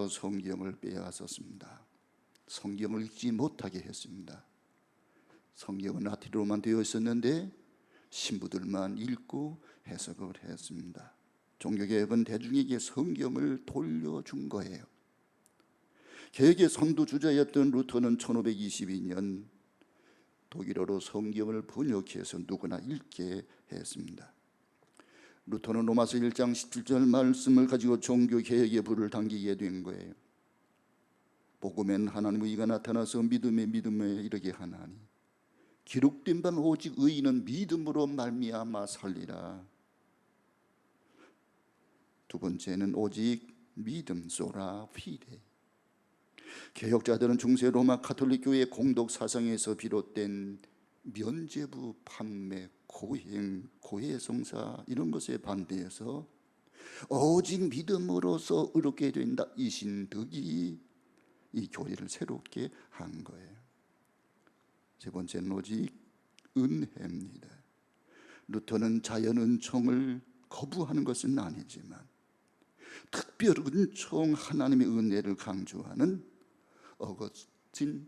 성경을 빼앗았습니다. 성경을 읽지 못하게 했습니다. 성경은 라틴어로만 되어 있었는데 신부들만 읽고 해석을 했습니다. 종교개혁은 대중에게 성경을 돌려준 거예요. 개혁의 선두주자였던 루터는 1522년 독일어로 성경을 번역해서 누구나 읽게 했습니다. 루터는 로마서 1장 17절 말씀을 가지고 종교개혁의 불을 당기게 된 거예요. 복음엔 하나님의 의가 나타나서 믿음에 이르게 하나니 기록된 바는 오직 의인은 믿음으로 말미암아 살리라. 두 번째는 오직 믿음 소라 피데. 개혁자들은 중세 로마 가톨릭 교회의 공덕 사상에서 비롯된 면죄부, 판매, 고행, 고해성사 이런 것에 반대해서 오직 믿음으로서 의롭게 된다 이 신득이 이 교리를 새롭게 한 거예요. 세 번째는 오직 은혜입니다. 루터는 자연 은총을 거부하는 것은 아니지만 특별 은총 하나님의 은혜를 강조하는 어거스틴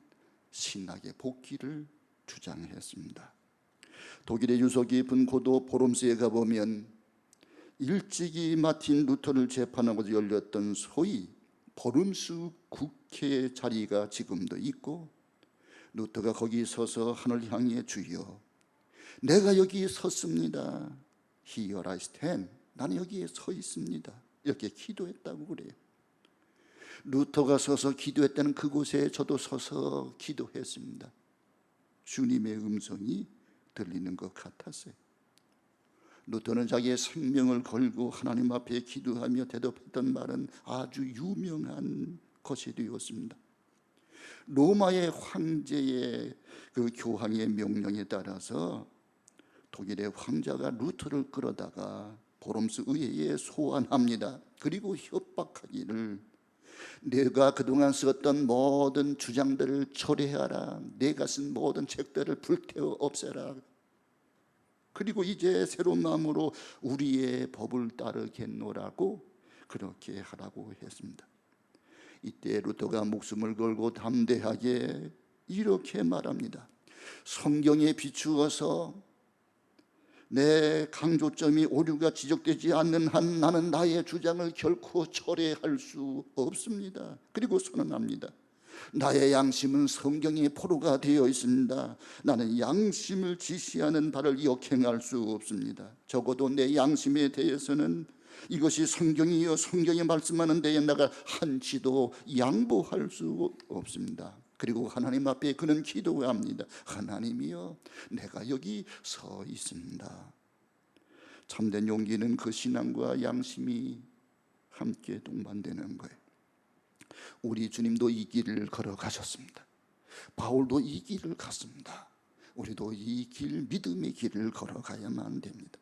신학의 복귀를 주장했습니다. 독일의 유서 깊은 고도 보름스에 가보면 일찍이 마틴 루터를 재판하고 열렸던 소위 보름스 국회 자리가 지금도 있고 루터가 거기 서서 하늘 향해 주여 내가 여기 섰습니다. Here I stand. 나는 여기에 서 있습니다. 이렇게 기도했다고 그래요. 루터가 서서 기도했다는 그곳에 저도 서서 기도했습니다. 주님의 음성이 들리는 것 같았어요. 루터는 자기의 생명을 걸고 하나님 앞에 기도하며 대답했던 말은 아주 유명한 것이 되었습니다. 로마의 황제의 그 교황의 명령에 따라서 독일의 황자가 루터를 끌어다가 보름스 의회에 소환합니다. 그리고 협박하기를 내가 그동안 썼던 모든 주장들을 철회하라. 내가 쓴 모든 책들을 불태워 없애라. 그리고 이제 새로운 마음으로 우리의 법을 따르겠노라고 그렇게 하라고 했습니다. 이때 루터가 목숨을 걸고 담대하게 이렇게 말합니다. 성경에 비추어서 내 강조점이 오류가 지적되지 않는 한 나는 나의 주장을 결코 철회할 수 없습니다. 그리고 선언합니다. 나의 양심은 성경의 포로가 되어 있습니다. 나는 양심을 지시하는 바를 역행할 수 없습니다. 적어도 내 양심에 대해서는 이것이 성경이요 성경이 말씀하는 데에 내가 한치도 양보할 수 없습니다. 그리고 하나님 앞에 그는 기도합니다. 하나님이여 내가 여기 서 있습니다. 참된 용기는 그 신앙과 양심이 함께 동반되는 거예요. 우리 주님도 이 길을 걸어가셨습니다. 바울도 이 길을 갔습니다. 우리도 이 길, 믿음의 길을 걸어가야만 됩니다.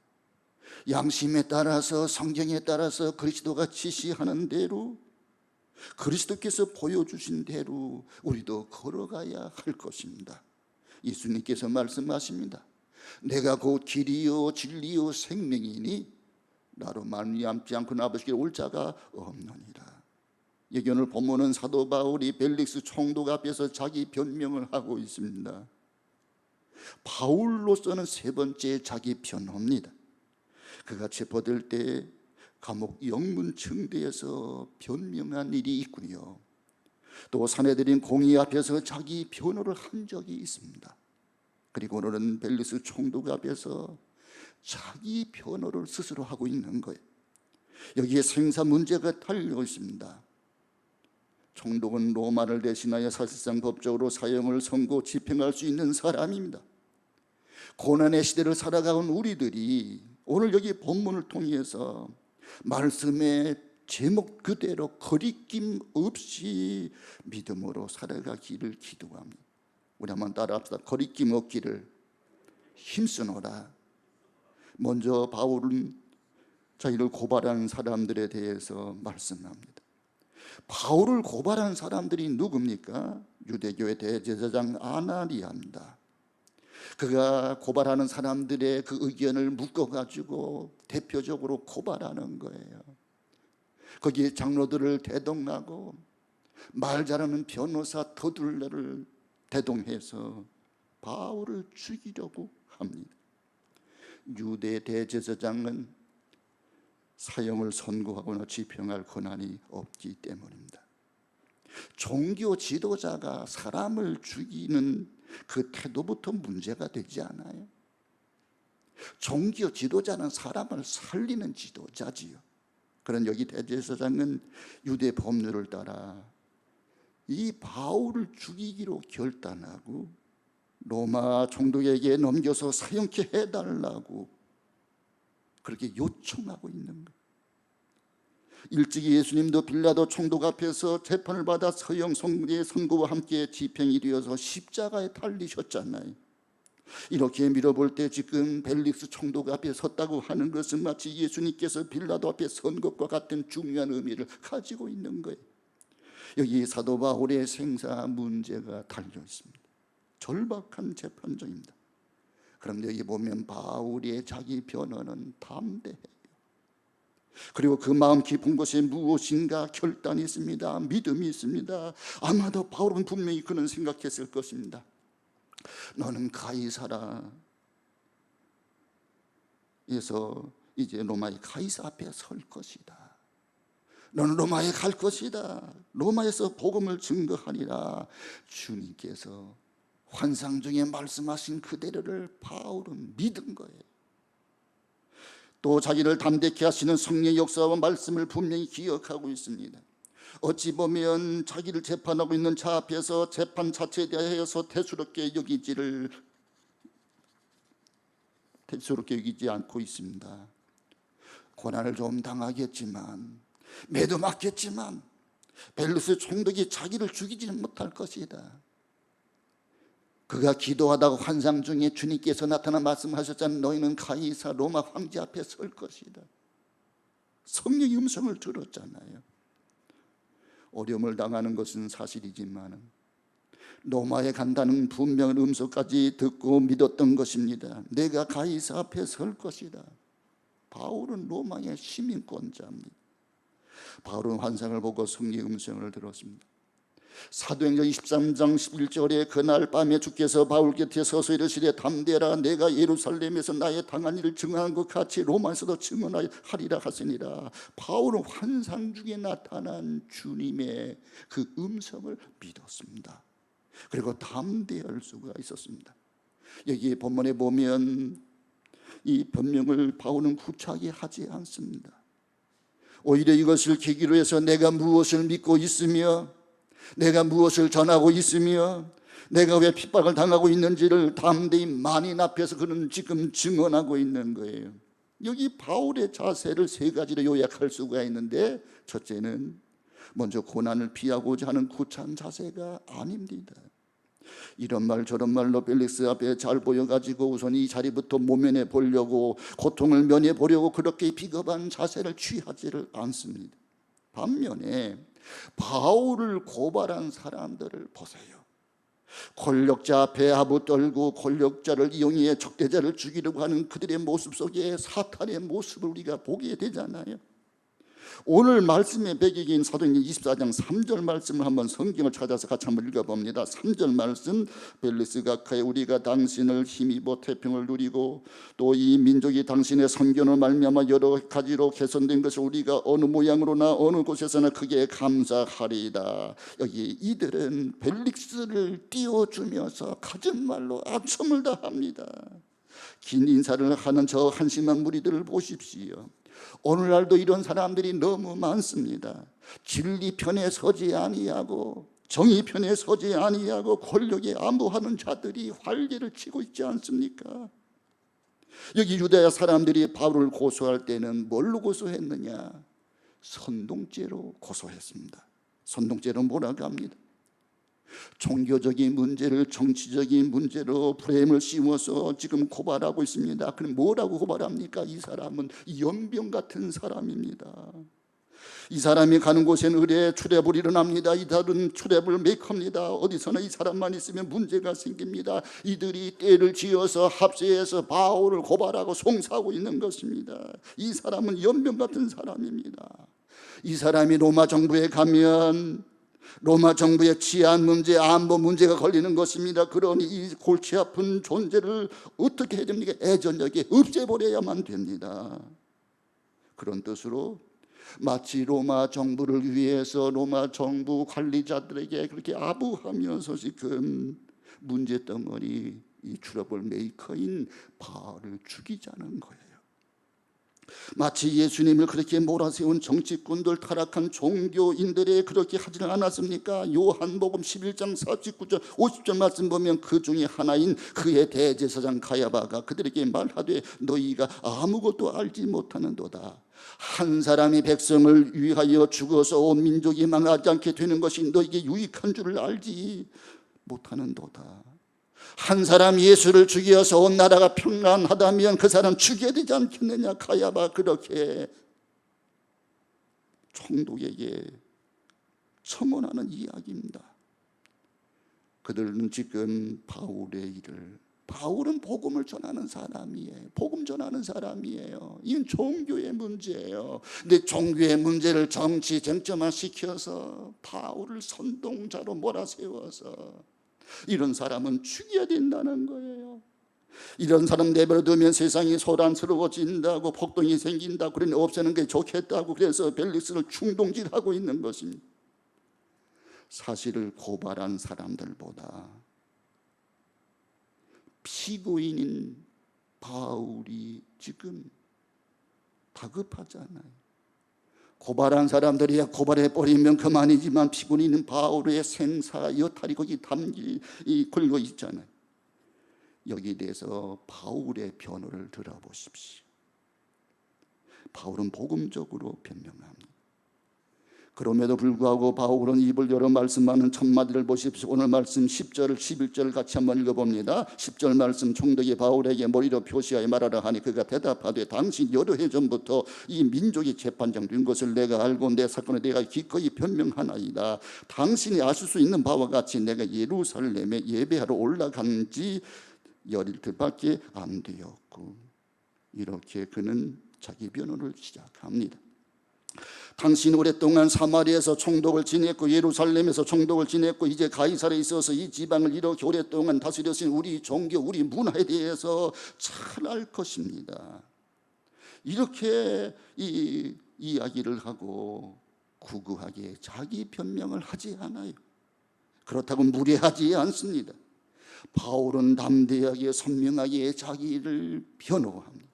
양심에 따라서 성경에 따라서 그리스도가 지시하는 대로 그리스도께서 보여주신 대로 우리도 걸어가야 할 것입니다. 예수님께서 말씀하십니다. 내가 곧 길이요 진리요 생명이니 나로 말미암지 않고는 아버지께 올 자가 없느니라. 여기 오늘 본문은 사도 바울이 벨릭스 총독 앞에서 자기 변명을 하고 있습니다. 바울로서는 세 번째 자기 변호입니다. 그가 체포될 때 감옥 영문청대에서 변명한 일이 있고요. 또 사내들인 공의 앞에서 자기 변호를 한 적이 있습니다. 그리고 오늘은 벨릭스 총독 앞에서 자기 변호를 스스로 하고 있는 거예요. 여기에 생사 문제가 달려 있습니다. 총독은 로마를 대신하여 사실상 법적으로 사형을 선고 집행할 수 있는 사람입니다. 고난의 시대를 살아가온 우리들이 오늘 여기 본문을 통해서 말씀의 제목 그대로 거리낌 없이 믿음으로 살아가기를 기도합니다. 우리 한번 따라합시다. 거리낌 없기를 힘쓰노라. 먼저 바울은 자기를 고발하는 사람들에 대해서 말씀합니다. 바울을 고발한 사람들이 누굽니까? 유대교의 대제사장 아나니아입니다. 그가 고발하는 사람들의 그 의견을 묶어가지고 대표적으로 고발하는 거예요. 거기에 장로들을 대동하고 말 잘하는 변호사 더둘러를 대동해서 바울을 죽이려고 합니다. 유대 대제사장은 사형을 선고하거나 집행할 권한이 없기 때문입니다. 종교 지도자가 사람을 죽이는 그 태도부터 문제가 되지 않아요? 종교 지도자는 사람을 살리는 지도자지요. 그런 여기 대제사장은 유대 법률을 따라 이 바울을 죽이기로 결단하고 로마 총독에게 넘겨서 사형케 해달라고 그렇게 요청하고 있는 거예요. 일찍이 예수님도 빌라도 총독 앞에서 재판을 받아 사형 선고와 함께 집행이 되어서 십자가에 달리셨잖아요. 이렇게 밀어볼 때 지금 벨릭스 총독 앞에 섰다고 하는 것은 마치 예수님께서 빌라도 앞에 선 것과 같은 중요한 의미를 가지고 있는 거예요. 여기 사도 바울의 생사 문제가 달려 있습니다. 절박한 재판정입니다. 그런데 여기 보면 바울의 자기 변호는 담대해요. 그리고 그 마음 깊은 곳에 무엇인가 결단이 있습니다. 믿음이 있습니다. 아마도 바울은 분명히 그는 생각했을 것입니다. 너는 가이사라에서 이제 로마의 가이사 앞에 설 것이다. 너는 로마에 갈 것이다. 로마에서 복음을 증거하리라. 주님께서 환상 중에 말씀하신 그대로를 바울은 믿은 거예요. 또 자기를 담대케 하시는 성령의 역사와 말씀을 분명히 기억하고 있습니다. 어찌 보면 자기를 재판하고 있는 자 앞에서 재판 자체에 대해서 대수롭게 여기지 않고 있습니다. 고난을 좀 당하겠지만, 매도 맞겠지만 벨루스 총독이 자기를 죽이지는 못할 것이다. 그가 기도하다가 환상 중에 주님께서 나타나 말씀하셨잖아요. 너희는 가이사 로마 황제 앞에 설 것이다. 성령의 음성을 들었잖아요. 어려움을 당하는 것은 사실이지만 로마에 간다는 분명한 음성까지 듣고 믿었던 것입니다. 내가 가이사 앞에 설 것이다. 바울은 로마의 시민권자입니다. 바울은 환상을 보고 성령의 음성을 들었습니다. 사도행전 23장 11절에 그날 밤에 주께서 바울 곁에 서서 이르시되 담대라 내가 예루살렘에서 나의 당한 일을 증언한 것 같이 로마에서도 증언하리라 하시니라. 바울은 환상 중에 나타난 주님의 그 음성을 믿었습니다. 그리고 담대할 수가 있었습니다. 여기 본문에 보면 이 변명을 바울은 구차하게 하지 않습니다. 오히려 이것을 계기로 해서 내가 무엇을 믿고 있으며 내가 무엇을 전하고 있으며 내가 왜 핍박을 당하고 있는지를 담대히 만인 앞에서 그는 지금 증언하고 있는 거예요. 여기 바울의 자세를 세 가지로 요약할 수가 있는데, 첫째는 먼저 고난을 피하고자 하는 구차한 자세가 아닙니다. 이런 말 저런 말로 벨릭스 앞에 잘 보여가지고 우선 이 자리부터 모면해 보려고, 고통을 면해 보려고 그렇게 비겁한 자세를 취하지를 않습니다. 반면에 바울을 고발한 사람들을 보세요. 권력자 앞에 아부 떨고 권력자를 이용해 적대자를 죽이려고 하는 그들의 모습 속에 사탄의 모습을 우리가 보게 되잖아요. 오늘 말씀의 배경인 사도행전 24장 3절 말씀을 한번 성경을 찾아서 같이 한번 읽어봅니다. 3절 말씀, 벨리스가 가에 우리가 당신을 힘입어 태평을 누리고 또 이 민족이 당신의 선견을 말미암아 여러 가지로 개선된 것을 우리가 어느 모양으로나 어느 곳에서나 크게 감사하리이다. 여기 이들은 벨릭스를 띄워주면서 가진 말로 아첨을 다합니다. 긴 인사를 하는 저 한심한 무리들을 보십시오. 오늘날도 이런 사람들이 너무 많습니다. 진리 편에 서지 아니하고 정의 편에 서지 아니하고 권력에 안보하는 자들이 활개를 치고 있지 않습니까? 여기 유대야 사람들이 바울을 고소할 때는 뭘로 고소했느냐? 선동죄로 고소했습니다. 선동죄로 뭐라고 합니다? 종교적인 문제를 정치적인 문제로 프레임을 씌워서 지금 고발하고 있습니다. 그럼 뭐라고 고발합니까? 이 사람은 연병 같은 사람입니다. 이 사람이 가는 곳에는 의뢰 출애불이 일어납니다. 이들은 출애불 메이커입니다. 어디서나 이 사람만 있으면 문제가 생깁니다. 이들이 때를 지어서 합세해서 바울을 고발하고 송사하고 있는 것입니다. 이 사람은 연병 같은 사람입니다. 이 사람이 로마 정부에 가면 로마 정부의 치안 문제, 안보 문제가 걸리는 것입니다. 그러니 이 골치 아픈 존재를 어떻게 해야 됩니까? 애전하게 없애버려야만 됩니다. 그런 뜻으로 마치 로마 정부를 위해서 로마 정부 관리자들에게 그렇게 아부하면서 지금 문제덩어리 이 트러블 메이커인 바울을 죽이자는 거예요. 마치 예수님을 그렇게 몰아세운 정치꾼들, 타락한 종교인들이 그렇게 하지는 않았습니까? 요한복음 11장 49절 50절 말씀 보면 그 중에 하나인 그의 대제사장 가야바가 그들에게 말하되 너희가 아무것도 알지 못하는도다. 한 사람이 백성을 위하여 죽어서 온 민족이 망하지 않게 되는 것이 너희에게 유익한 줄을 알지 못하는도다. 한 사람 예수를 죽여서 온 나라가 평안하다면 그 사람 죽여야 되지 않겠느냐. 가야바 그렇게 총독에게 첨언하는 이야기입니다. 그들은 지금 바울의 일을, 바울은 복음을 전하는 사람이에요. 복음 전하는 사람이에요. 이건 종교의 문제예요. 근데 종교의 문제를 정치 쟁점화시켜서 바울을 선동자로 몰아세워서 이런 사람은 죽여야 된다는 거예요. 이런 사람 내버려두면 세상이 소란스러워진다고, 폭동이 생긴다고, 그러니 없애는 게 좋겠다고, 그래서 벨릭스를 충동질하고 있는 것입니다. 사실을 고발한 사람들보다 피고인인 바울이 지금 다급하잖아요. 고발한 사람들이 고발해버리면 그만이지만 피고인인 바울의 생사 여탈이 거기 걸려 있잖아요. 여기에 대해서 바울의 변호를 들어보십시오. 바울은 복음적으로 변명합니다. 그럼에도 불구하고 바울은 입을 열어 말씀하는 첫마디를 보십시오. 오늘 말씀 10절 11절 같이 한번 읽어봅니다. 10절 말씀, 총독이 바울에게 머리로 표시하여 말하라 하니 그가 대답하되 당신 여러 해 전부터 이 민족이 재판장 된 것을 내가 알고 내 사건을 내가 기꺼이 변명하나이다. 당신이 아실 수 있는 바와 같이 내가 예루살렘에 예배하러 올라간 지 열흘밖에 안 되었고, 이렇게 그는 자기 변호를 시작합니다. 당신 오랫동안 사마리아에서 총독을 지냈고 예루살렘에서 총독을 지냈고 이제 가이사르에 있어서 이 지방을 이렇게 오랫동안 다스렸으니 우리 종교, 우리 문화에 대해서 잘 알 것입니다. 이렇게 이야기를 하고 구구하게 자기 변명을 하지 않아요. 그렇다고 무례하지 않습니다. 바울은 담대하게 선명하게 자기를 변호합니다.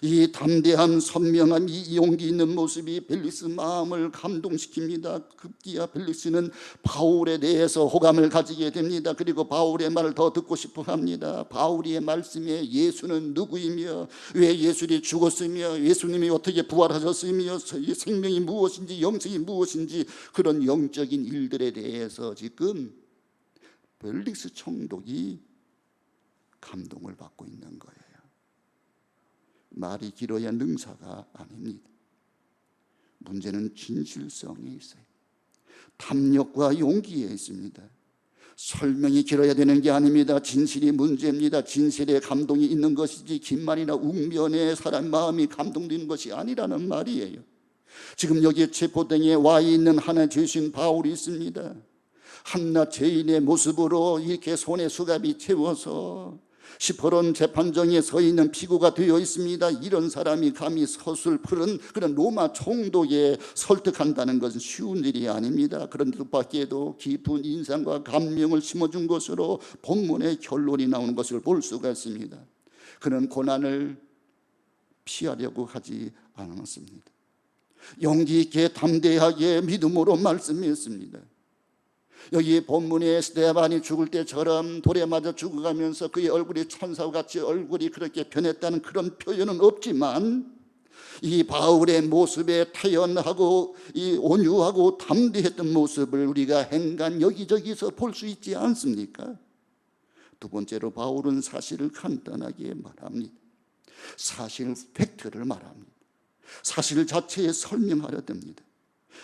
이 담대함, 선명함, 이 용기 있는 모습이 벨릭스 마음을 감동시킵니다. 급기야 벨릭스는 바울에 대해서 호감을 가지게 됩니다. 그리고 바울의 말을 더 듣고 싶어 합니다. 바울의 말씀에 예수는 누구이며 왜 예수님이 죽었으며 예수님이 어떻게 부활하셨으며 생명이 무엇인지 영생이 무엇인지 그런 영적인 일들에 대해서 지금 벨릭스 총독이 감동을 받고 있는 거예요. 말이 길어야 능사가 아닙니다. 문제는 진실성에 있어요. 탐욕과 용기에 있습니다. 설명이 길어야 되는 게 아닙니다. 진실이 문제입니다. 진실에 감동이 있는 것이지 긴 말이나 웅변에 사람 마음이 감동되는 것이 아니라는 말이에요. 지금 여기에 체포등에 와 있는 하나 죄수인 바울이 있습니다. 한낱 죄인의 모습으로 이렇게 손에 수갑이 채워서 시퍼런 재판정에 서 있는 피고가 되어 있습니다. 이런 사람이 감히 서술 푸른 그런 로마 총독에 설득한다는 것은 쉬운 일이 아닙니다. 그런 뜻밖에도 깊은 인상과 감명을 심어준 것으로 본문의 결론이 나오는 것을 볼 수가 있습니다. 그는 고난을 피하려고 하지 않았습니다. 용기 있게 담대하게 믿음으로 말씀했습니다. 여기 본문에 스데반이 죽을 때처럼 돌에 맞아 죽어가면서 그의 얼굴이 천사와 같이 얼굴이 그렇게 변했다는 그런 표현은 없지만 이 바울의 모습에 태연하고 이 온유하고 담대했던 모습을 우리가 행간 여기저기서 볼 수 있지 않습니까? 두 번째로 바울은 사실을 간단하게 말합니다. 사실 팩트를 말합니다. 사실 자체에 설명하려 듭니다.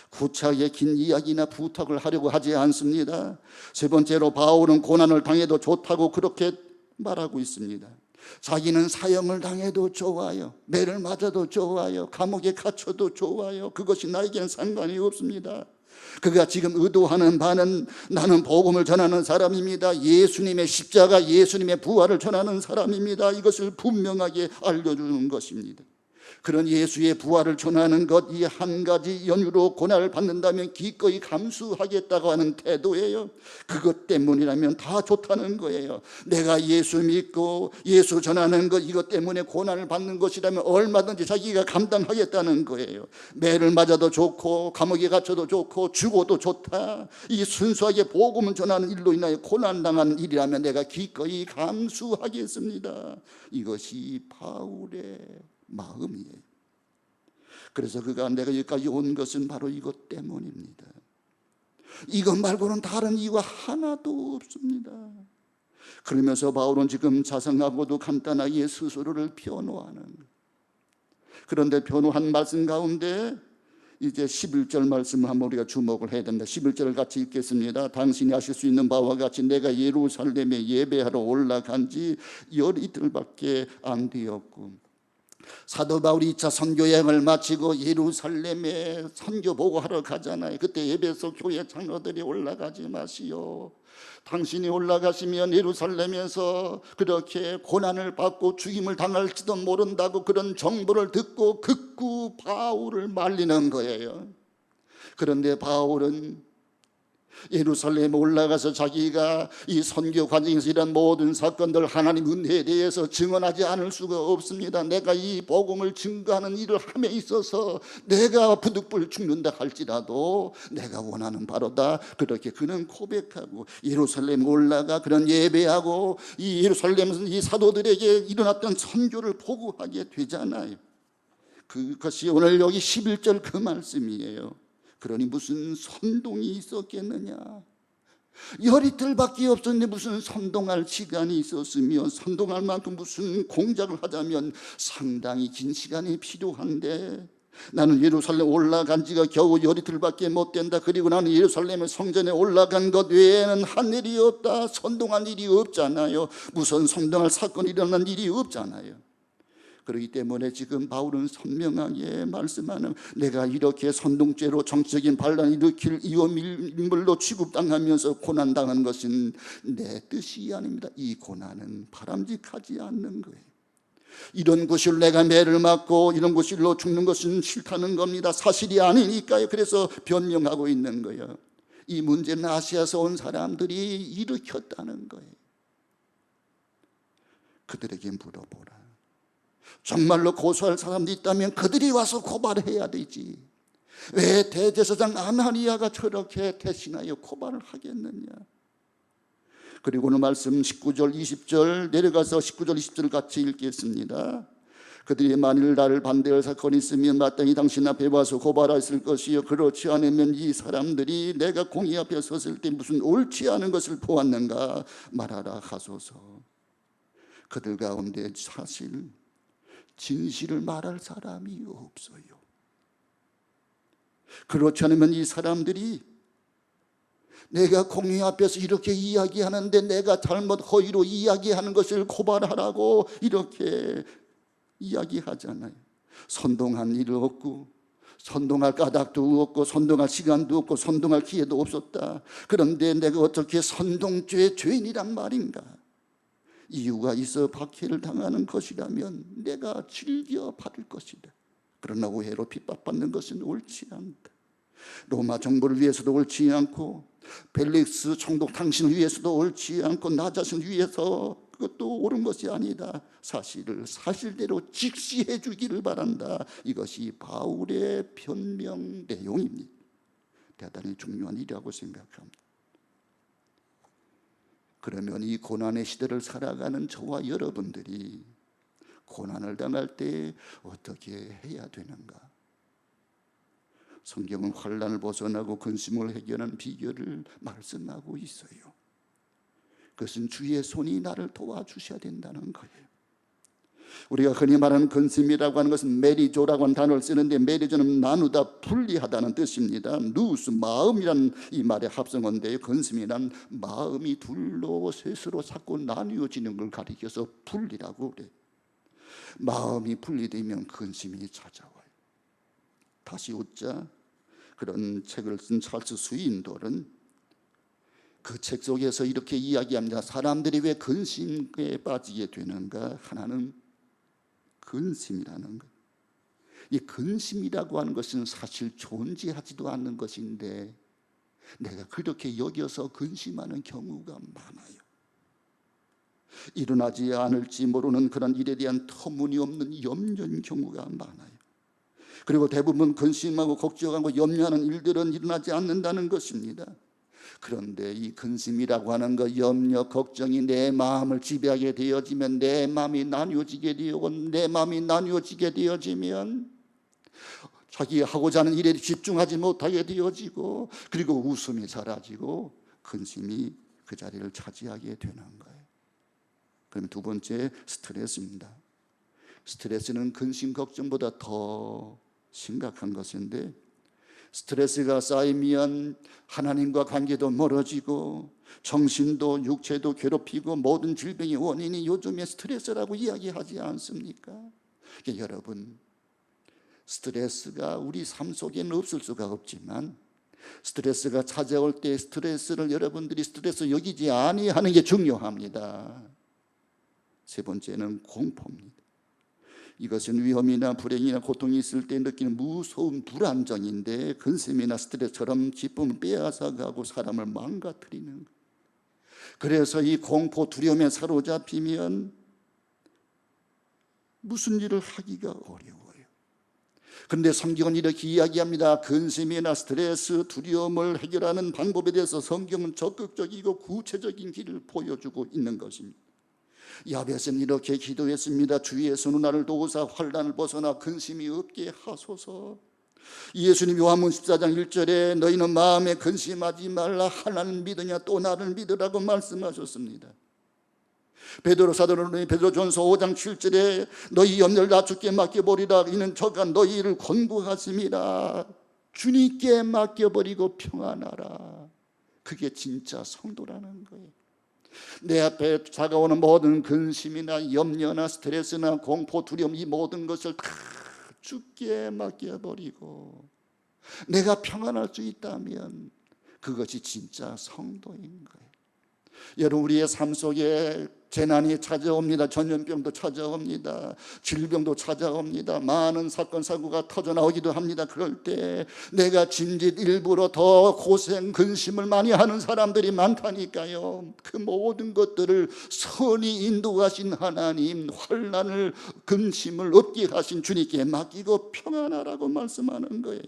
구차하게 긴 이야기나 부탁을 하려고 하지 않습니다. 세 번째로 바울은 고난을 당해도 좋다고 그렇게 말하고 있습니다. 자기는 사형을 당해도 좋아요. 매를 맞아도 좋아요. 감옥에 갇혀도 좋아요. 그것이 나에게는 상관이 없습니다. 그가 지금 의도하는 바는 나는 복음을 전하는 사람입니다. 예수님의 십자가, 예수님의 부활을 전하는 사람입니다. 이것을 분명하게 알려주는 것입니다. 그런 예수의 부활을 전하는 것, 이 한 가지 연유로 고난을 받는다면 기꺼이 감수하겠다고 하는 태도예요. 그것 때문이라면 다 좋다는 거예요. 내가 예수 믿고 예수 전하는 것, 이것 때문에 고난을 받는 것이라면 얼마든지 자기가 감당하겠다는 거예요. 매를 맞아도 좋고 감옥에 갇혀도 좋고 죽어도 좋다. 이 순수하게 복음을 전하는 일로 인하여 고난당하는 일이라면 내가 기꺼이 감수하겠습니다. 이것이 바울의 마음이에요. 그래서 그가 내가 여기까지 온 것은 바로 이것 때문입니다. 이것 말고는 다른 이유가 하나도 없습니다. 그러면서 바울은 지금 자성하고도 간단하게 스스로를 변호하는, 그런데 변호한 말씀 가운데 이제 11절 말씀을 한번 우리가 주목을 해야 됩니다. 11절을 같이 읽겠습니다. 당신이 아실 수 있는 바와 같이 내가 예루살렘에 예배하러 올라간 지 열이틀밖에 안 되었고, 사도 바울이 2차 선교 여행을 마치고 예루살렘에 선교 보고하러 가잖아요. 그때 에베소 교회 장로들이 올라가지 마시오. 당신이 올라가시면 예루살렘에서 그렇게 고난을 받고 죽임을 당할지도 모른다고 그런 정보를 듣고 극구 바울을 말리는 거예요. 그런데 바울은 예루살렘에 올라가서 자기가 이 선교 과정에서 이런 모든 사건들, 하나님 은혜에 대해서 증언하지 않을 수가 없습니다. 내가 이 복음을 증거하는 일을 함에 있어서 내가 부득불 죽는다 할지라도 내가 원하는 바로다, 그렇게 그는 고백하고 예루살렘에 올라가 그런 예배하고 이 예루살렘에서 이 사도들에게 일어났던 선교를 보고하게 되잖아요. 그것이 오늘 여기 11절 그 말씀이에요. 그러니 무슨 선동이 있었겠느냐? 열이틀밖에 없었는데 무슨 선동할 시간이 있었으며, 선동할 만큼 무슨 공작을 하자면 상당히 긴 시간이 필요한데, 나는 예루살렘 올라간 지가 겨우 열이틀밖에 못 된다. 그리고 나는 예루살렘의 성전에 올라간 것 외에는 한 일이 없다. 선동할 일이 없잖아요. 무슨 선동할 사건이 일어난 일이 없잖아요. 그렇기 때문에 지금 바울은 선명하게 말씀하는, 내가 이렇게 선동죄로 정치적인 반란을 일으킬 위험인물로 취급당하면서 고난당한 것은 내 뜻이 아닙니다. 이 고난은 바람직하지 않는 거예요. 이런 구실로 내가 매를 맞고 이런 구실로 죽는 것은 싫다는 겁니다. 사실이 아니니까요. 그래서 변명하고 있는 거예요. 이 문제는 아시아에서 온 사람들이 일으켰다는 거예요. 그들에게 물어보라. 정말로 고소할 사람들이 있다면 그들이 와서 고발해야 되지. 왜 대제사장 아나니아가 저렇게 대신하여 고발을 하겠느냐? 그리고 오늘 말씀 19절 20절 내려가서 19절 20절 같이 읽겠습니다. 그들이 만일 나를 반대할 사건이 있으면 마땅히 당신 앞에 와서 고발했을 것이요, 그렇지 않으면 이 사람들이 내가 공의 앞에 섰을 때 무슨 옳지 않은 것을 보았는가 말하라 하소서. 그들 가운데 사실 진실을 말할 사람이 없어요. 그렇지 않으면 이 사람들이 내가 공의 앞에서 이렇게 이야기하는데 내가 잘못 허위로 이야기하는 것을 고발하라고 이렇게 이야기하잖아요. 선동한 일도 없고 선동할 까닭도 없고 선동할 시간도 없고 선동할 기회도 없었다. 그런데 내가 어떻게 선동죄의 죄인이란 말인가? 이유가 있어 박해를 당하는 것이라면 내가 즐겨 받을 것이다. 그러나 오해로 핍박받는 것은 옳지 않다. 로마 정부를 위해서도 옳지 않고 벨릭스 총독 당신을 위해서도 옳지 않고 나 자신을 위해서 그것도 옳은 것이 아니다. 사실을 사실대로 직시해 주기를 바란다. 이것이 바울의 변명 내용입니다. 대단히 중요한 일이라고 생각합니다. 그러면 이 고난의 시대를 살아가는 저와 여러분들이 고난을 당할 때 어떻게 해야 되는가? 성경은 환난을 벗어나고 근심을 해결하는 비결을 말씀하고 있어요. 그것은 주의 손이 나를 도와주셔야 된다는 거예요. 우리가 흔히 말하는 근심이라고 하는 것은 메리조라고 하는 단어를 쓰는데, 메리조는 나누다, 분리하다는 뜻입니다. 누스, 마음이라는 이 말의 합성어인데요, 근심이란 마음이 둘로 셋으로 자꾸 나뉘어지는 걸 가리켜서 분리라고 그래요. 마음이 분리되면 근심이 찾아와요. 다시 웃자, 그런 책을 쓴 찰스 스윈돌은 그 책 속에서 이렇게 이야기합니다. 사람들이 왜 근심에 빠지게 되는가? 하나는 근심이라는 것. 이 근심이라고 하는 것은 사실 존재하지도 않는 것인데 내가 그렇게 여겨서 근심하는 경우가 많아요. 일어나지 않을지 모르는 그런 일에 대한 터무니없는 염려인 경우가 많아요. 그리고 대부분 근심하고 걱정하고 염려하는 일들은 일어나지 않는다는 것입니다. 그런데 이 근심이라고 하는 것, 염려, 걱정이 내 마음을 지배하게 되어지면, 내 마음이 나뉘어지게 되고, 내 마음이 나뉘어지게 되어지면 자기 하고자 하는 일에 집중하지 못하게 되어지고, 그리고 웃음이 사라지고 근심이 그 자리를 차지하게 되는 거예요. 그럼 두 번째, 스트레스입니다. 스트레스는 근심, 걱정보다 더 심각한 것인데, 스트레스가 쌓이면 하나님과 관계도 멀어지고 정신도 육체도 괴롭히고 모든 질병의 원인이 요즘에 스트레스라고 이야기하지 않습니까? 그러니까 여러분, 스트레스가 우리 삶 속에는 없을 수가 없지만 스트레스가 찾아올 때 스트레스를 여러분들이 스트레스 여기지 아니하는 게 중요합니다. 세 번째는 공포입니다. 이것은 위험이나 불행이나 고통이 있을 때 느끼는 무서운 불안정인데, 근심이나 스트레스처럼 기쁨을 빼앗아가고 사람을 망가뜨리는 거예요. 그래서 이 공포, 두려움에 사로잡히면 무슨 일을 하기가 어려워요. 그런데 성경은 이렇게 이야기합니다. 근심이나 스트레스, 두려움을 해결하는 방법에 대해서 성경은 적극적이고 구체적인 길을 보여주고 있는 것입니다. 야벳은 이렇게 기도했습니다. 주 예수는 나를 도우사 환난을 벗어나 근심이 없게 하소서. 예수님이 요한복음 14장 1절에 너희는 마음에 근심하지 말라, 하나님을 믿으냐 또 나를 믿으라고 말씀하셨습니다. 베드로 사도는 베드로전서 5장 7절에 너희 염려를 다 주께 맡겨버리라, 이는 저가 너희를 권고하심이라. 주님께 맡겨버리고 평안하라. 그게 진짜 성도라는 거예요. 내 앞에 다가오는 모든 근심이나 염려나 스트레스나 공포, 두려움, 이 모든 것을 다 주께 맡겨버리고 내가 평안할 수 있다면 그것이 진짜 성도인 거예요. 여러분, 우리의 삶 속에 재난이 찾아옵니다. 전염병도 찾아옵니다. 질병도 찾아옵니다. 많은 사건 사고가 터져나오기도 합니다. 그럴 때 내가 짐짓 일부러 더 고생, 근심을 많이 하는 사람들이 많다니까요. 그 모든 것들을 선히 인도하신 하나님, 환난을, 근심을 없게 하신 주님께 맡기고 평안하라고 말씀하는 거예요.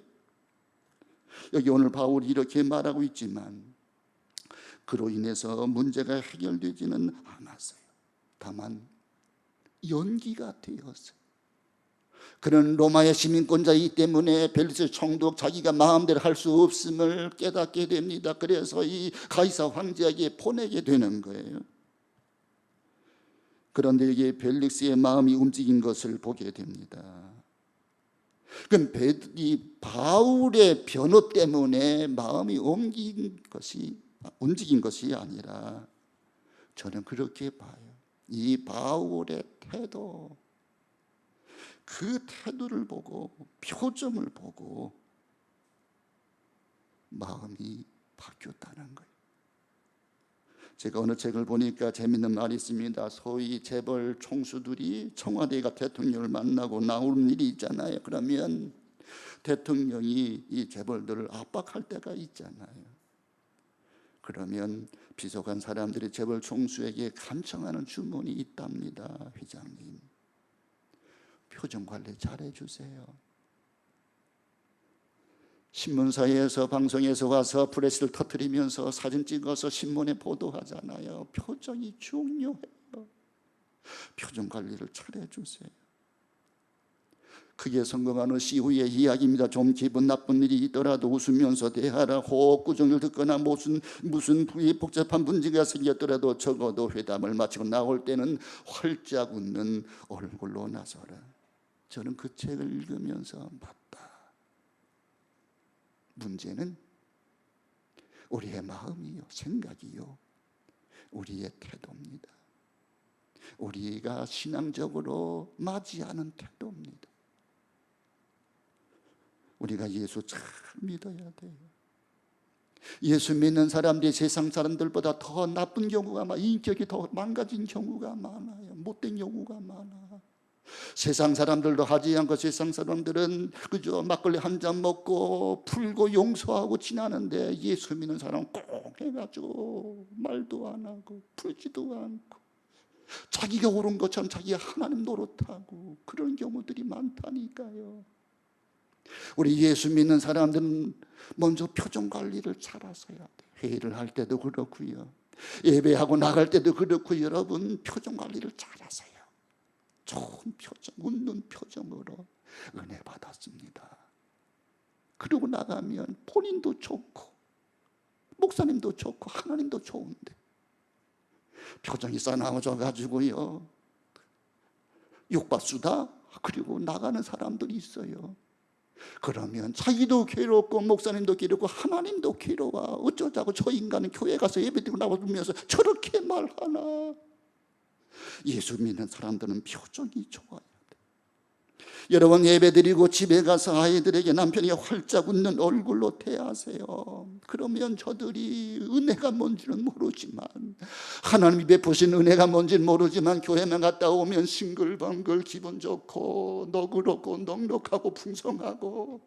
여기 오늘 바울이 이렇게 말하고 있지만 그로 인해서 문제가 해결되지는 않았어요. 다만 연기가 되었어요. 그는 로마의 시민권자이기 때문에 벨리스 총독 자기가 마음대로 할 수 없음을 깨닫게 됩니다. 그래서 이 가이사 황제에게 보내게 되는 거예요. 그런데 이게 벨릭스의 마음이 움직인 것을 보게 됩니다. 그럼 이 바울의 변호 때문에 마음이 움직인 것이 아니라, 저는 그렇게 봐요. 이 바울의 태도, 그 태도를 보고, 표정을 보고 마음이 바뀌었다는 거예요. 제가 어느 책을 보니까 재밌는 말이 있습니다. 소위 재벌 총수들이 청와대가 대통령을 만나고 나오는 일이 있잖아요. 그러면 대통령이 이 재벌들을 압박할 때가 있잖아요. 그러면 비속한 사람들이 재벌 총수에게 간청하는 주문이 있답니다. 회장님, 표정 관리 잘해주세요. 신문사에서, 방송에서 와서 프레스를 터뜨리면서 사진 찍어서 신문에 보도하잖아요. 표정이 중요해요. 표정 관리를 잘해주세요. 크게 성공하는 CEO의 이야기입니다. 좀 기분 나쁜 일이 있더라도 웃으면서 대하라. 호구정을 듣거나 무슨 복잡한 문제가 생겼더라도 적어도 회담을 마치고 나올 때는 활짝 웃는 얼굴로 나서라. 저는 그 책을 읽으면서 맞다. 문제는 우리의 마음이요, 생각이요, 우리의 태도입니다. 우리가 신앙적으로 맞이하는 태도입니다. 우리가 예수 잘 믿어야 돼요. 예수 믿는 사람들이 세상 사람들보다 더 나쁜 경우가 많아요. 인격이 더 망가진 경우가 많아요. 못된 경우가 많아. 세상 사람들도 하지 않고 세상 사람들은 그저 막걸리 한 잔 먹고 풀고 용서하고 지나는데 예수 믿는 사람은 꼭 해가지고 말도 안 하고 풀지도 않고 자기가 옳은 것처럼 자기가 하나님 노릇하고 그런 경우들이 많다니까요. 우리 예수 믿는 사람들은 먼저 표정 관리를 잘하셔야 돼요. 회의를 할 때도 그렇고요, 예배하고 나갈 때도 그렇고, 여러분 표정 관리를 잘하세요. 좋은 표정, 웃는 표정으로 은혜 받았습니다. 그러고 나가면 본인도 좋고 목사님도 좋고 하나님도 좋은데 표정이 싸나워져 가지고요 욕받수다 그리고 나가는 사람들이 있어요. 그러면 자기도 괴롭고 목사님도 괴롭고 하나님도 괴로워. 어쩌자고 저 인간은 교회 가서 예배드리고 나오면서 저렇게 말하나. 예수 믿는 사람들은 표정이 좋아야 돼. 여러분 예배드리고 집에 가서 아이들에게 남편이 활짝 웃는 얼굴로 대하세요. 그러면 저들이 은혜가 뭔지는 모르지만, 하나님이 베푸신 은혜가 뭔지는 모르지만 교회만 갔다 오면 싱글벙글 기분 좋고 너그럽고 넉넉하고 풍성하고,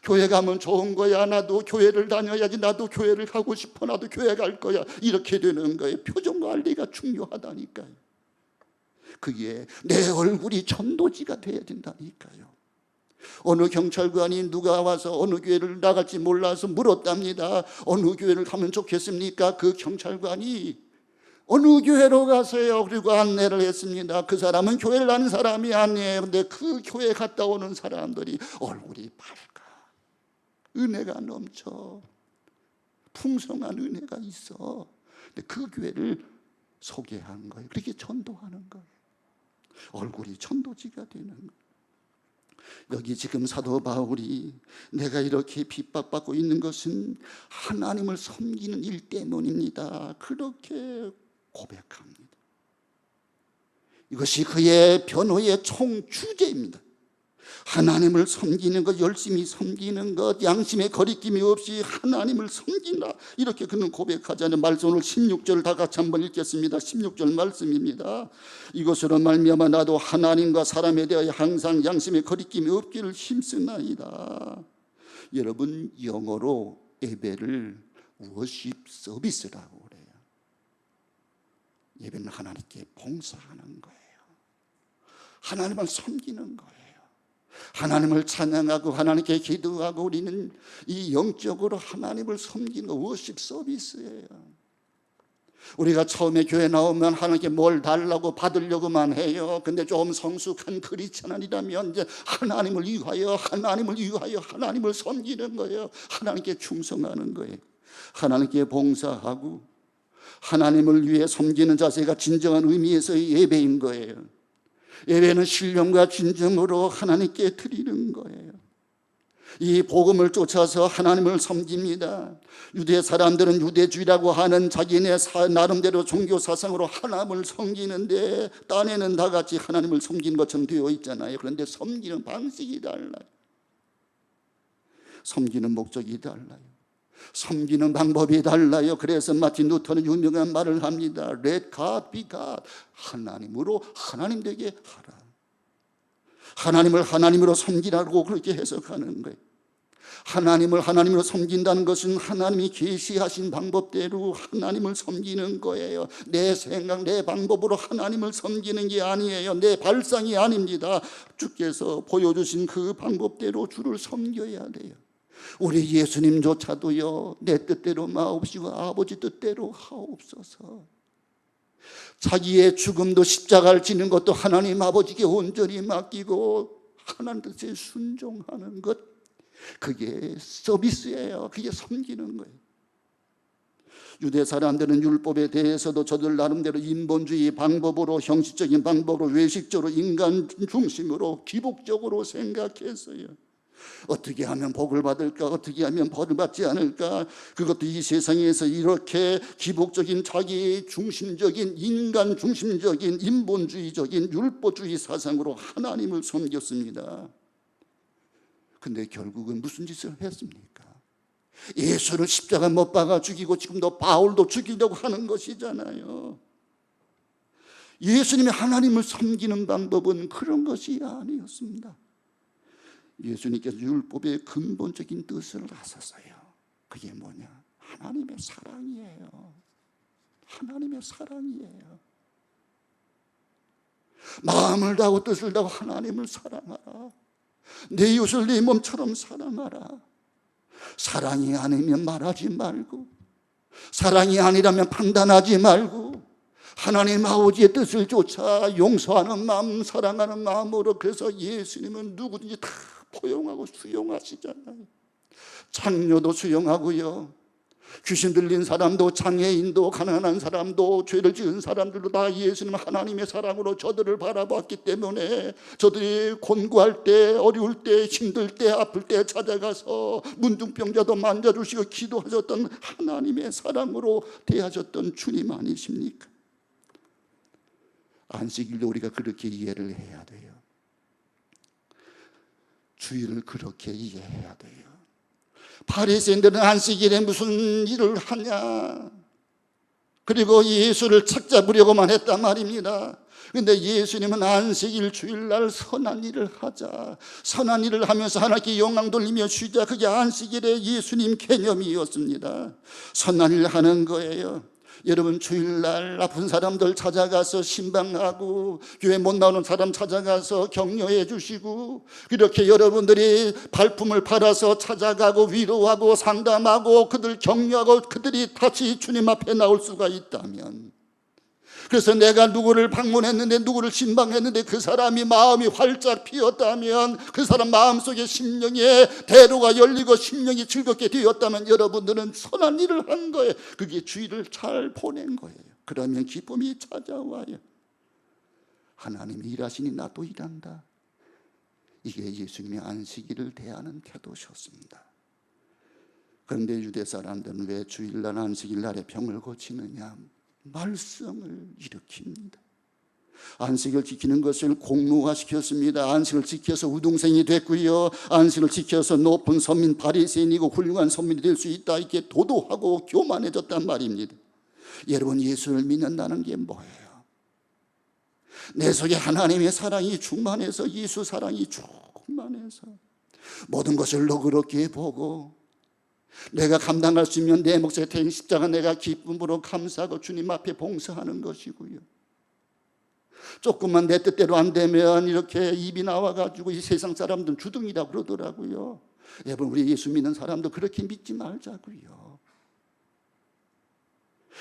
교회 가면 좋은 거야. 나도 교회를 다녀야지. 나도 교회를 가고 싶어. 나도 교회 갈 거야. 이렇게 되는 거예요. 표정 관리가 중요하다니까요. 그게 내 얼굴이 전도지가 돼야 된다니까요. 어느 경찰관이 누가 와서 어느 교회를 나갈지 몰라서 물었답니다. 어느 교회를 가면 좋겠습니까? 그 경찰관이 어느 교회로 가세요? 그리고 안내를 했습니다. 그 사람은 교회를 아는 사람이 아니에요. 근데 그 교회 갔다 오는 사람들이 얼굴이 밝아, 은혜가 넘쳐, 풍성한 은혜가 있어. 근데 그 교회를 소개하는 거예요. 그렇게 전도하는 거예요. 얼굴이 전도지가 되는 거예요. 여기 지금 사도 바울이 내가 이렇게 핍박받고 있는 것은 하나님을 섬기는 일 때문입니다, 그렇게 고백합니다. 이것이 그의 변호의 총주제입니다. 하나님을 섬기는 것, 열심히 섬기는 것, 양심의 거리낌이 없이 하나님을 섬긴다, 이렇게 그는 고백하자는 말씀. 오늘 16절 다 같이 한번 읽겠습니다. 16절 말씀입니다. 이것으로 말미암아 나도 하나님과 사람에 대하여 항상 양심의 거리낌이 없기를 힘쓰나이다. 여러분 영어로 예배를 워십 서비스라고 그래요. 예배는 하나님께 봉사하는 거예요. 하나님을 섬기는 거예요. 하나님을 찬양하고 하나님께 기도하고, 우리는 이 영적으로 하나님을 섬기는 거 워십 서비스예요. 우리가 처음에 교회 나오면 하나님께 뭘 달라고 받으려고만 해요. 근데 좀 성숙한 크리스찬이라면 이제 하나님을 위하여 하나님을 섬기는 거예요. 하나님께 충성하는 거예요. 하나님께 봉사하고 하나님을 위해 섬기는 자세가 진정한 의미에서의 예배인 거예요. 예배는 신령과 진정으로 하나님께 드리는 거예요. 이 복음을 쫓아서 하나님을 섬깁니다. 유대 사람들은 유대주의라고 하는 자기네 나름대로 종교 사상으로 하나님을 섬기는데, 딴에는 다 같이 하나님을 섬기는 것처럼 되어 있잖아요. 그런데 섬기는 방식이 달라요. 섬기는 목적이 달라요. 섬기는 방법이 달라요. 그래서 마틴 루터는 유명한 말을 합니다. Let God be God. 하나님으로 하나님 되게 하라. 하나님을 하나님으로 섬기라고 그렇게 해석하는 거예요. 하나님을 하나님으로 섬긴다는 것은 하나님이 계시하신 방법대로 하나님을 섬기는 거예요. 내 생각, 내 방법으로 하나님을 섬기는 게 아니에요. 내 발상이 아닙니다. 주께서 보여주신 그 방법대로 주를 섬겨야 돼요. 우리 예수님조차도요, 내 뜻대로 마옵시고 아버지 뜻대로 하옵소서. 자기의 죽음도 십자가를 지는 것도 하나님 아버지께 온전히 맡기고 하나님 뜻에 순종하는 것, 그게 서비스예요. 그게 섬기는 거예요. 유대 사람들은 율법에 대해서도 저들 나름대로 인본주의 방법으로, 형식적인 방법으로, 외식적으로, 인간 중심으로, 기복적으로 생각했어요. 어떻게 하면 복을 받을까? 어떻게 하면 벌을 받지 않을까? 그것도 이 세상에서 이렇게 기복적인, 자기 중심적인, 인간 중심적인, 인본주의적인 율법주의 사상으로 하나님을 섬겼습니다. 근데 결국은 무슨 짓을 했습니까? 예수를 십자가 못 박아 죽이고 지금도 바울도 죽이려고 하는 것이잖아요. 예수님이 하나님을 섬기는 방법은 그런 것이 아니었습니다. 예수님께서 율법의 근본적인 뜻을 하셨어요. 그게 뭐냐? 하나님의 사랑이에요. 하나님의 사랑이에요. 마음을 다하고 뜻을 다하고 하나님을 사랑하라. 내 이웃을 내 몸처럼 사랑하라. 사랑이 아니면 말하지 말고, 사랑이 아니라면 판단하지 말고, 하나님 아버지의 뜻을 쫓아 용서하는 마음, 사랑하는 마음으로. 그래서 예수님은 누구든지 다 포용하고 수용하시잖아요. 장녀도 수용하고요, 귀신 들린 사람도, 장애인도, 가난한 사람도, 죄를 지은 사람들도 다 예수님 하나님의 사랑으로 저들을 바라봤기 때문에 저들이 곤고할 때, 어려울 때, 힘들 때, 아플 때 찾아가서 문둥병자도 만져주시고 기도하셨던 하나님의 사랑으로 대하셨던 주님 아니십니까? 안식일도 우리가 그렇게 이해를 해야 돼요. 주일을 그렇게 이해해야 돼요. 바리새인들은 안식일에 무슨 일을 하냐, 그리고 예수를 착잡으려고만 했단 말입니다. 그런데 예수님은 안식일, 주일날 선한 일을 하자, 선한 일을 하면서 하나님께 영광 돌리며 쉬자, 그게 안식일의 예수님 개념이었습니다. 선한 일을 하는 거예요. 여러분, 주일날 아픈 사람들 찾아가서 신방하고, 교회 못 나오는 사람 찾아가서 격려해 주시고, 그렇게 여러분들이 발품을 팔아서 찾아가고 위로하고 상담하고 그들 격려하고 그들이 다시 주님 앞에 나올 수가 있다면, 그래서 내가 누구를 방문했는데, 누구를 신방했는데 그 사람이 마음이 활짝 피었다면, 그 사람 마음속에 심령에 대로가 열리고 심령이 즐겁게 되었다면 여러분들은 선한 일을 한 거예요. 그게 주일을 잘 보낸 거예요. 그러면 기쁨이 찾아와요. 하나님이 일하시니 나도 일한다. 이게 예수님의 안식일을 대하는 태도셨습니다. 그런데 유대 사람들은 왜 주일날 안식일 날에 병을 고치느냐? 말썽을 일으킵니다. 안식을 지키는 것을 공로화시켰습니다. 안식을 지켜서 우등생이 됐고요, 안식을 지켜서 높은 선민, 바리새인이고 훌륭한 선민이 될 수 있다, 이렇게 도도하고 교만해졌단 말입니다. 여러분, 예수를 믿는다는 게 뭐예요? 내 속에 하나님의 사랑이 충만해서, 예수 사랑이 충만해서 모든 것을 너그럽게 보고, 내가 감당할 수 있는 내 몫에 태인 십자가 내가 기쁨으로 감사하고 주님 앞에 봉사하는 것이고요, 조금만 내 뜻대로 안 되면 이렇게 입이 나와가지고 이 세상 사람들은 주둥이라고 그러더라고요. 여러분, 우리 예수 믿는 사람도 그렇게 믿지 말자고요.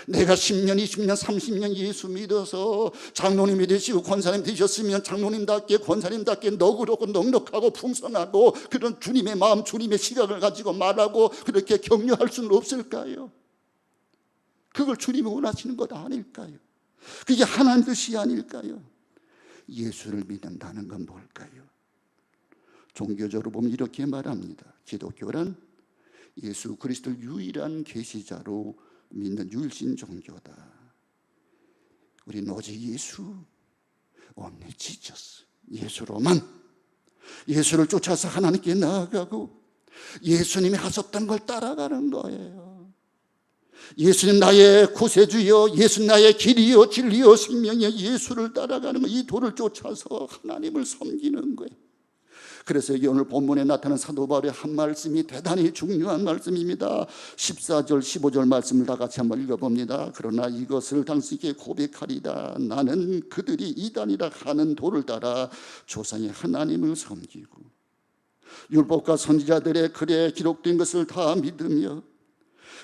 내가 10년, 20년, 30년 예수 믿어서 장로님이 되시고 권사님 되셨으면 장로님답게, 권사님답게 너그럽고 넉넉하고 풍성하고 그런 주님의 마음, 주님의 시각을 가지고 말하고 그렇게 격려할 수는 없을까요? 그걸 주님이 원하시는 것 아닐까요? 그게 하나님 뜻이 아닐까요? 예수를 믿는다는 건 뭘까요? 종교적으로 보면 이렇게 말합니다. 기독교란 예수 그리스도를 유일한 계시자로 믿는 유일신 종교다. 우리는 오직 예수, only Jesus, 예수로만, 예수를 쫓아서 하나님께 나아가고 예수님이 하셨던 걸 따라가는 거예요. 예수님 나의 구세주여, 예수님 나의 길이요 진리요 생명이요, 예수를 따라가는 거, 이 도를 쫓아서 하나님을 섬기는 거예요. 그래서 여기 오늘 본문에 나타난 사도 바울의 한 말씀이 대단히 중요한 말씀입니다. 14절 15절 말씀을 다 같이 한번 읽어봅니다. 그러나 이것을 당신께 고백하리다. 나는 그들이 이단이라 하는 도를 따라 조상의 하나님을 섬기고 율법과 선지자들의 글에 기록된 것을 다 믿으며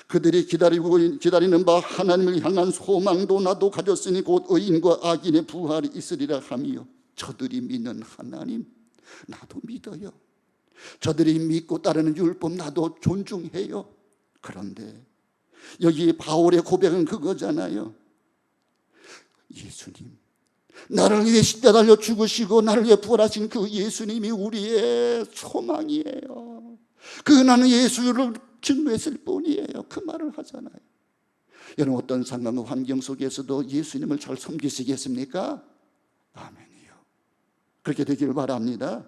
그들이 기다리는 바 하나님을 향한 소망도 나도 가졌으니 곧 의인과 악인의 부활이 있으리라 하며, 저들이 믿는 하나님, 나도 믿어요. 저들이 믿고 따르는 율법 나도 존중해요. 그런데 여기 바울의 고백은 그거잖아요. 예수님, 나를 위해 십자가 달려 죽으시고 나를 위해 부활하신 그 예수님이 우리의 소망이에요. 그 나는 예수를 증거했을 뿐이에요. 그 말을 하잖아요. 여러분, 어떤 상황과 환경 속에서도 예수님을 잘 섬기시겠습니까? 아멘이요. 그렇게 되기를 바랍니다.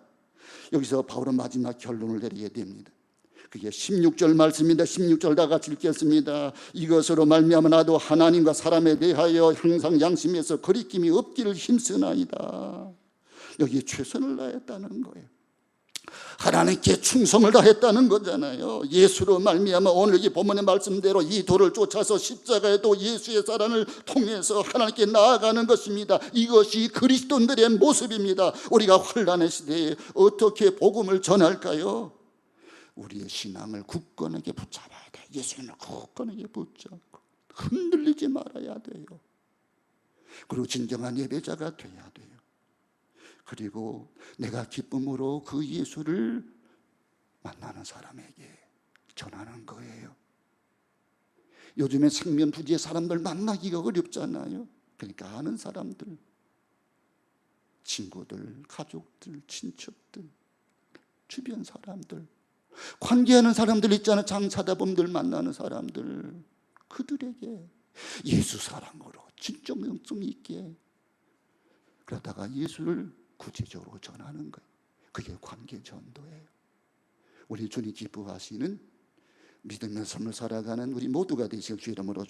여기서 바울은 마지막 결론을 내리게 됩니다. 그게 16절 말씀인데 16절 다 같이 읽겠습니다. 이것으로 말미암아 나도 하나님과 사람에 대하여 항상 양심에서 거리낌이 없기를 힘쓰나이다. 여기에 최선을 다했다는 거예요. 하나님께 충성을 다했다는 거잖아요. 예수로 말미암아 오늘 이 본문의 말씀대로 이 도를 쫓아서 십자가에 또 예수의 사랑을 통해서 하나님께 나아가는 것입니다. 이것이 그리스도인들의 모습입니다. 우리가 환난의 시대에 어떻게 복음을 전할까요? 우리의 신앙을 굳건하게 붙잡아야 돼. 예수님을 굳건하게 붙잡고 흔들리지 말아야 돼요. 그리고 진정한 예배자가 돼야 돼요. 그리고 내가 기쁨으로 그 예수를 만나는 사람에게 전하는 거예요. 요즘에 생면 부지의 사람들 만나기가 어렵잖아요. 그러니까 아는 사람들, 친구들, 가족들, 친척들, 주변 사람들, 관계하는 사람들 있잖아요. 장사다범들 만나는 사람들, 그들에게 예수 사랑으로 진정성 있게 그러다가 예수를 구체적으로 전하는 거예요. 그게 관계 전도예요. 우리 주님 기뻐하시는 믿음의 삶을 살아가는 우리 모두가 되시길 주 이름으로